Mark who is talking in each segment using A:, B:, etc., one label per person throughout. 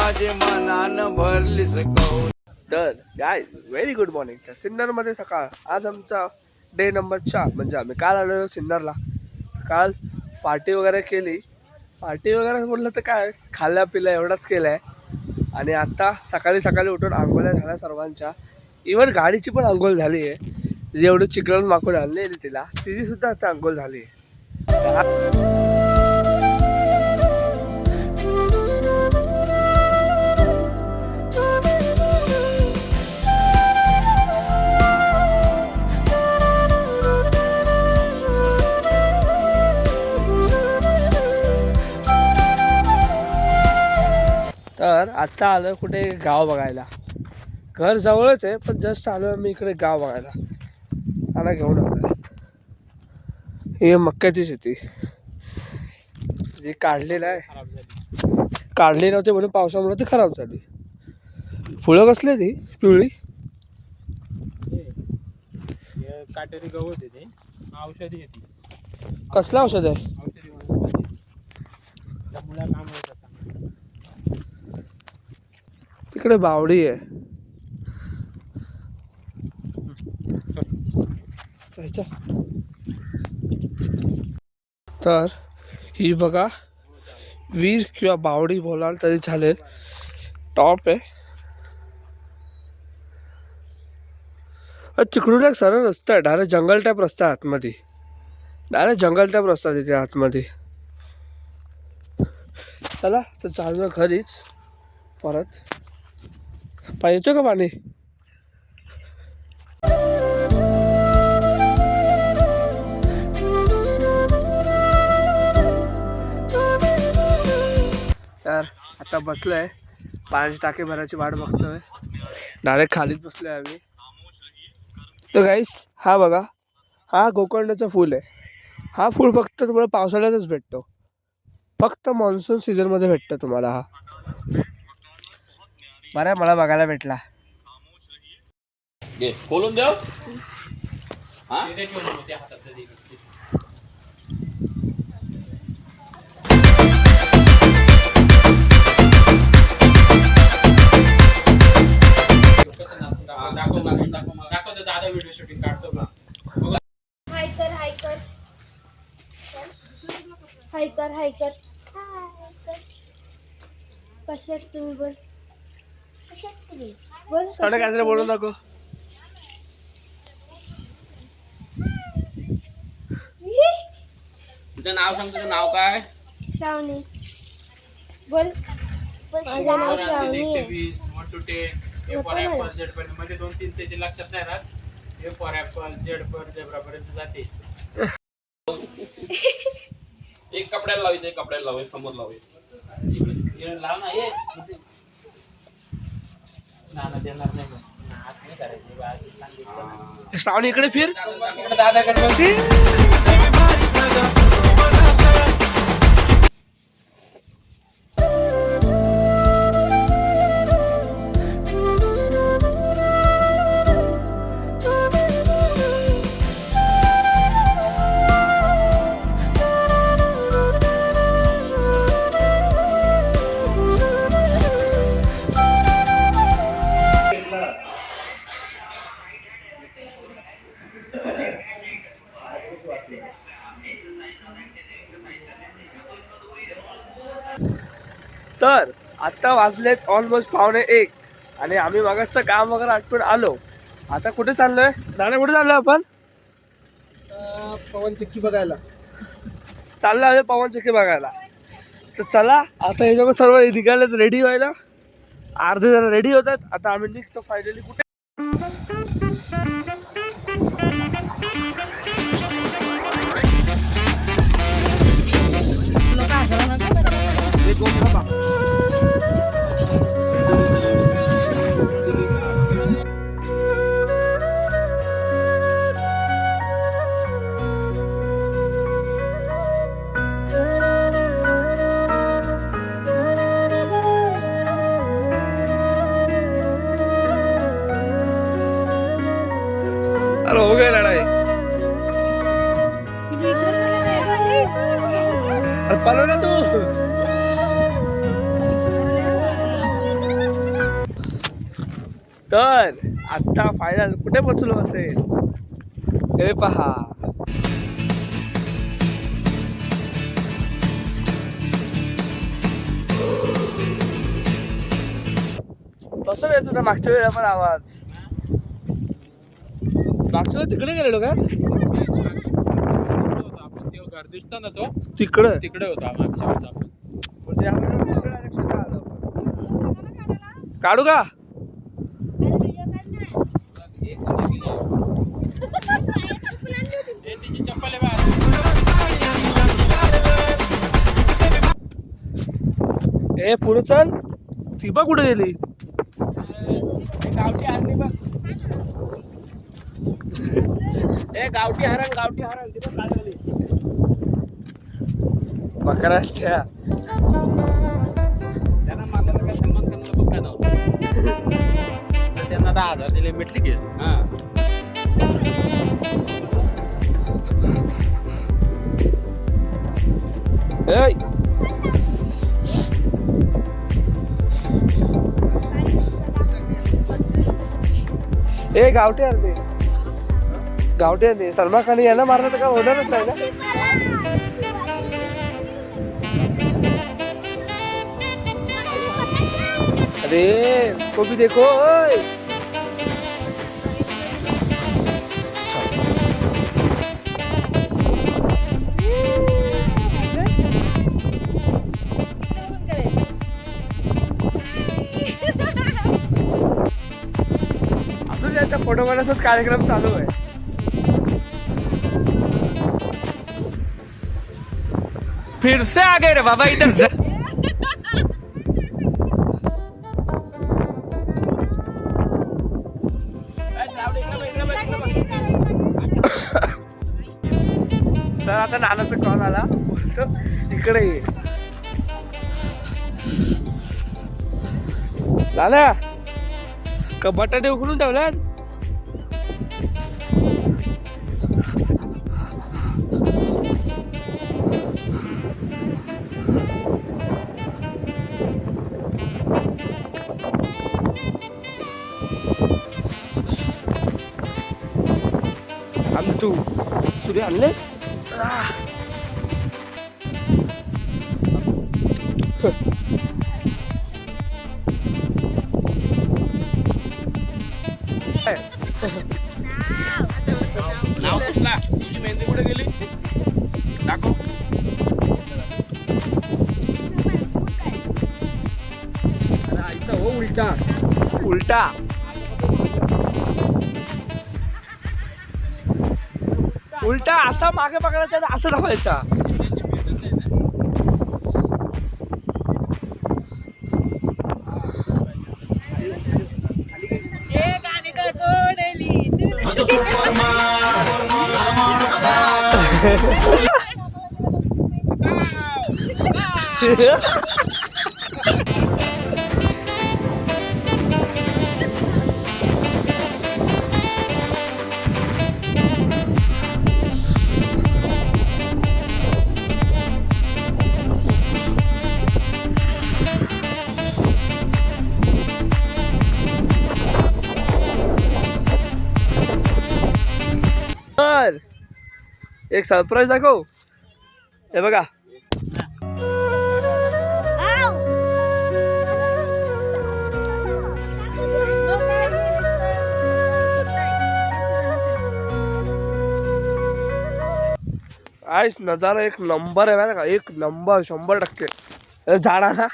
A: माझे मनान भरलीस गौ.
B: तर गाय व्हेरी गुड मॉर्निंग. तर सिन्नरमध्ये सकाळ आज आमचा डे नंबर 4. म्हणजे आम्ही काल आलेलो सिन्नरला. काल पार्टी वगैरे केली. पार्टी वगैरे म्हटलं तर काय खाल्ल्या पिल्या एवढाच केलं आहे. आणि आता सकाळी सकाळी उठून आंघोळ्या झाल्या सर्वांच्या. इवन गाडीची पण आंघोळ झाली आहे. जी एवढी चिकन माखून आणलेली तिला तिची सुद्धा आता आंघोळ झाली आहे. तर आत्ता आलो कुठे गाव बघायला. घर जवळच आहे पण जस्ट आलो मी इकडे गाव बघायला. त्याला घेऊन आलो. हे मक्याची शेती जी काढलेलं आहे. काढली नव्हती म्हणून पावसामुळे ती खराब झाली. फुलं कसली ती पिवळी
C: काटेरी गवत येते औषधी येते.
B: कसलं औषध आहे?
C: औषधी वनस्पती त्यामुळे काम होत असतं.
B: तिकडे बावडी आहे. तर ही बघा वीर किंवा बावडी बोलाल तरी चालेल. टॉप आहे. तिकडून एक सरळ रस्ता आहे. डायरेक्ट जंगल टाईप रस्ता आहे आतमध्ये. डायरेक्ट जंगल टाईप रस्ता तिथे आतमध्ये. चला तर चालू घरीच परत. पाहिजे का पाणी? तर आता बसलोय पाण्याची टाकी भरायची वाट बघतोय. डायरेक्ट खालीच बसलोय आम्ही. तर गाईस हा बघा हा गोकर्णाचं फूल आहे. हा फूल फक्त तुम्हाला पावसाळ्यातच भेटतो. फक्त मान्सून सीझनमध्ये भेटतं तुम्हाला. हा बरं मला बघायला भेटला.
C: खोलून द्या. दाखवतो दादा व्हिडिओ शूटिंग काढतो का.
D: हाय कर हाय कर हाय कर हाय कर कशात तुम्ही बोल. कशात तुम्ही बोल.
B: साडे काहीतरी बोलून दाखव.
C: तुझं नाव सांग. तुझं नाव काय?
D: श्रावणी बोल. माझं नाव श्रावणी आहे.
C: 20 1 to 10 A for apple Z पर्यंत म्हणजे 2-3 त्याचे लक्षात नाही राहत. A for apple Z for zebra पर्यंत जाते. एक कपड्याला लावायचं. एक कपड्याला लावायचं. समोर लावायचं. इकडे लाव ना. ये ना देणार नाही. हात नाही करायचे.
B: श्रावणी इकडे फिर.
C: दादाकडे
B: तर आत्ता वाजलेत ऑलमोस्ट 12:45 आणि आम्ही मागचं काम वगैरे आटपून आलो. आता कुठे चाललोय दादा? कुठे चाललोय आपण?
E: पवन चक्की बघायला
B: चाललो आहे पवन चक्की बघायला. तर चला आता हे सगळं सर्व निघालेत रेडी व्हायला. अर्धे जण रेडी होतात. आता आम्ही निघतो फायनली. कुठे अरे हो गई लड़ाई. अरे पलो ना तू. तर आता फायनल कुठे पोचलो असेल हे पहा. तसं येत होता मागच्या वेळेला पण आवाज. मागच्या वेळेला तिकडे गेलेलो का?
C: आपण ते घर दिसतो ना तो
B: तिकडे
C: तिकडे होता मागच्या वेळेस आपण.
B: म्हणजे आपण दुसऱ्या direction ला आलो. काढू का?
C: तिची चप्पल आहे बा.
B: ए पुढे चल. ती बघ कुठे गेली.
C: गावठी हरणी बघ. ए गावठी हरण ती पण काढली.
B: बकरा त्या
C: त्यांना मारलं काय सन्मान करण्याचा बघ काय नव्हतं. त्यांना 10,000 दिले मिटली केस. हा
B: ए ए गावठी हरणे सलमान खान यांना मारलं तर काय होणारच नाही ना. अरे इसको भी देखो ओए. अजून यांचा फोटो काढण्याचाच कार्यक्रम चालू आहे.
A: फिर से आ गए रे बाबा इधर से.
B: तर आता नानाचा कॉल आला. बोलतो इकडे ये. नाना का बटाटे उकडून ठेवल्यात. तू सूर्य आणलेस.
C: नाव कुठला तुझी मेहंदी कुठे गेली दाखव.
B: अरे आईचा हो उलटा उलटा. उलटा असा मागे पकडायचा असं दाखवायचा. एक सरप्राईज दाखव. हे बघा आईस नजारा एक नंबर आहे माहिती का. एक नंबर 100% झाडाला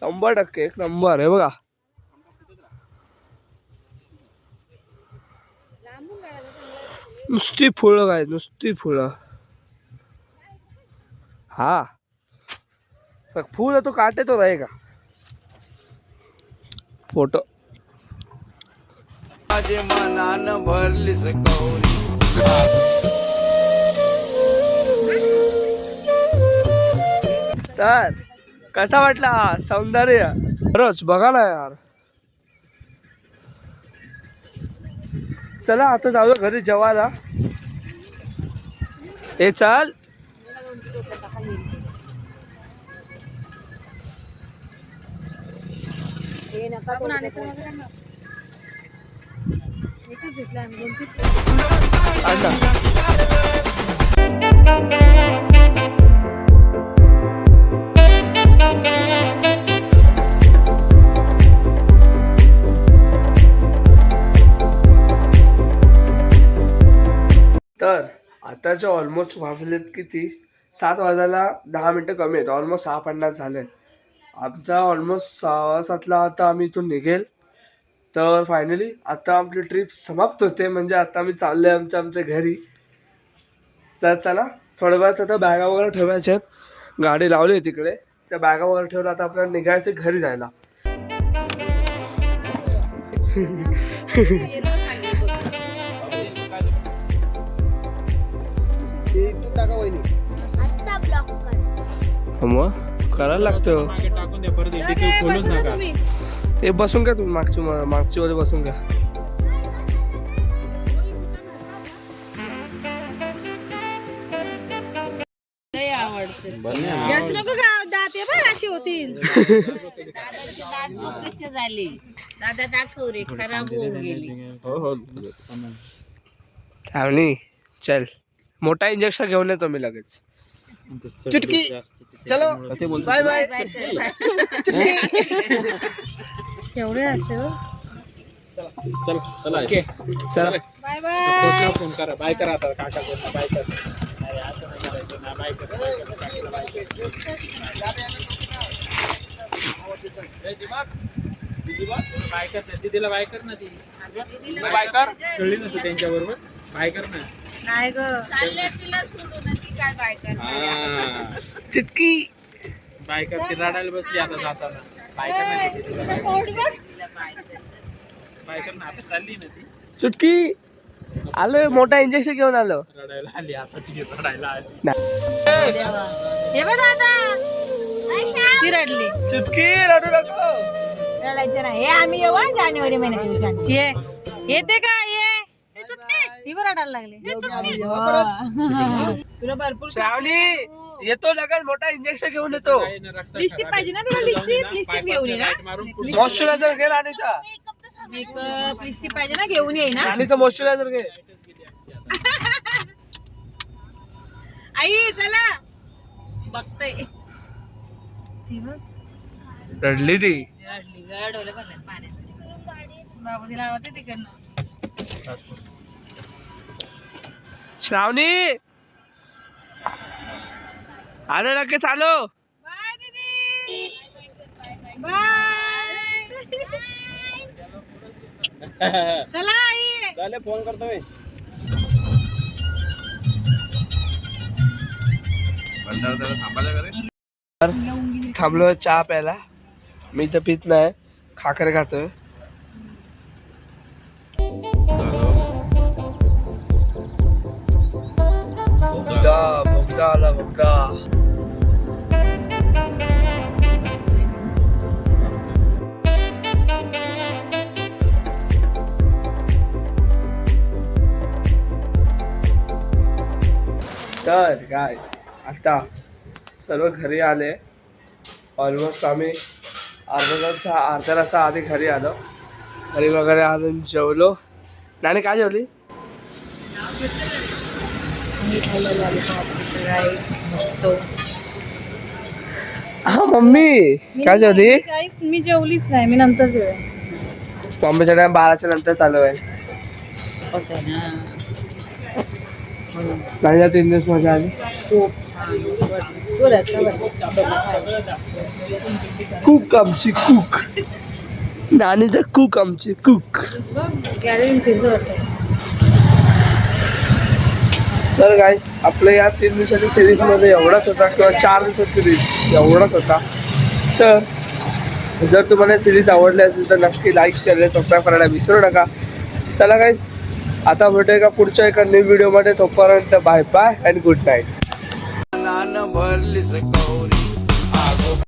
B: 100% एक नंबर आहे बघा. नुसती फुलं काय नुसती फुलं. हा फूल है तो काटे तो रहेगा. फोटो
A: माझे मनान भरलीस गौरी.
B: तर कसा वाटला सौंदर्य. खरंच बघा ना यार. चला आता जाऊया घरी जेवायला. हे चल. तर आताचे ऑलमोस्ट वाजलेत किती 7 वाजायला 10 मिनटं कमी आहेत. ऑलमोस्ट 6:50 झाले. आमचा ऑलमोस्ट 6:07ला आता आम्ही इथून निघेल. तर फायनली आता आपली ट्रिप समाप्त होते. म्हणजे आता आम्ही चाललोय आमच्या घरी. तर चला थोड्या वेळात आता बॅगा वगैरे ठेवायच्या आहेत. गाडी लावली आहे तिकडे. त्या बॅगा वगैरे ठेवून आता आपल्याला निघायचं घरी जायला.
D: आता ब्लॉक कर.
B: मग करायला लागतं.
C: मागे टाकून द्या परत डिकी खोलूच नका.
B: ते बसून घ्या तुम्ही मागची मध्ये बसून घ्या.
E: गॅस नको गाव दात आहे बघ अशी होतील.
F: कशी झाली दादा दाखव रे खराब होऊन गेली.
B: थांबली चल मोठा इंजेक्शन घेऊन येतो मी लगेच.
A: चुटकी चलो बाय बाय.
E: केवढे असते हो.
C: चला
B: चल
E: बाय बाय.
C: फोन करा बाय करा आता काका बाय कर. अरे असं नाही करायचं ना बाय कर. बाय कर दीदीला बाय कर ना ती बाय कर कळली ना तू त्यांच्याबरोबर बाय कर ना.
E: नाही ग
F: चालले तिला सोडून ती काय बाय करणार.
B: चिटकी
C: बाय कर ती रडायला बसली आता जाताना. बाय कर ना दीदीला बाय कर ना आता चालली ना ती
B: चुटकी आलोय मोठा इंजेक्शन घेऊन आलो.
C: रडायला आली आता ती रडायला आली.
E: हे बघ दादा ती रडली.
B: चुटकी रडू नको.
E: रडायचं नाही. हे आम्ही येऊ हं जानेवारी महिन्यात. ये येते का ये ती बरं रडायला लागले. तुला भरपूर
B: श्रावणी येतो लगेच मोठा इंजेक्शन घेऊन येतो.
E: लिपस्टिक पाहिजे ना तुला. लिपस्टिक घेऊन ये ना.
B: मॉइश्चरायझर घे राणीचा.
E: मेकअप लिपस्टिक पाहिजे ना घेऊन ये ना.
B: राणीचा मॉइश्चरायझर घे.
E: आई चला बघतय. ती बघ
B: रडली ती.
E: रडली ग डोले भरले पाण्यासाठी. बाबू तिला आवडते तिकडनं.
B: श्रावणी आलो लगेच आलो.
E: बाय दीदी बाय. चला आई.
C: चालेल फोन करतोय.
B: थांबलो चहा प्यायला. मी तर पित नाही खाकर खातोय. भोगदा आला भोगदा. तर काय आता सर्व घरी आले. ऑलमोस्ट आम्ही अर्ध्या तासा आधी घरी आलो. घरी वगैरे आणून जेवलो. नाणी काय जेवली? हा मम्मी काय जेवली?
E: मी जेवलीच नाही. मी नंतर जेवेन.
B: मम्मीच्या टाइम 12च्या नंतर चालू आहे.
F: असं आहे ना.
B: नाही 3 दिवस मजा आली.
F: खूप छान.
B: कुक आमची कुक. नानीचा कुक आमची कुक. तर काय आपल्या या 3 दिवसाच्या सिरीजमध्ये एवढाच होता किंवा 4 दिवसाची सिरीज एवढाच होता. तर जर तुम्हाला सिरीज आवडली असेल तर नक्की लाईक शेअर सबस्क्राईब करायला विसरू नका. चला गाईस आता भेटूया का पुढच्या एका न्यू व्हिडिओमध्ये. तोपर्यंत bye bye and good night.
A: नान भरलीस गौरी.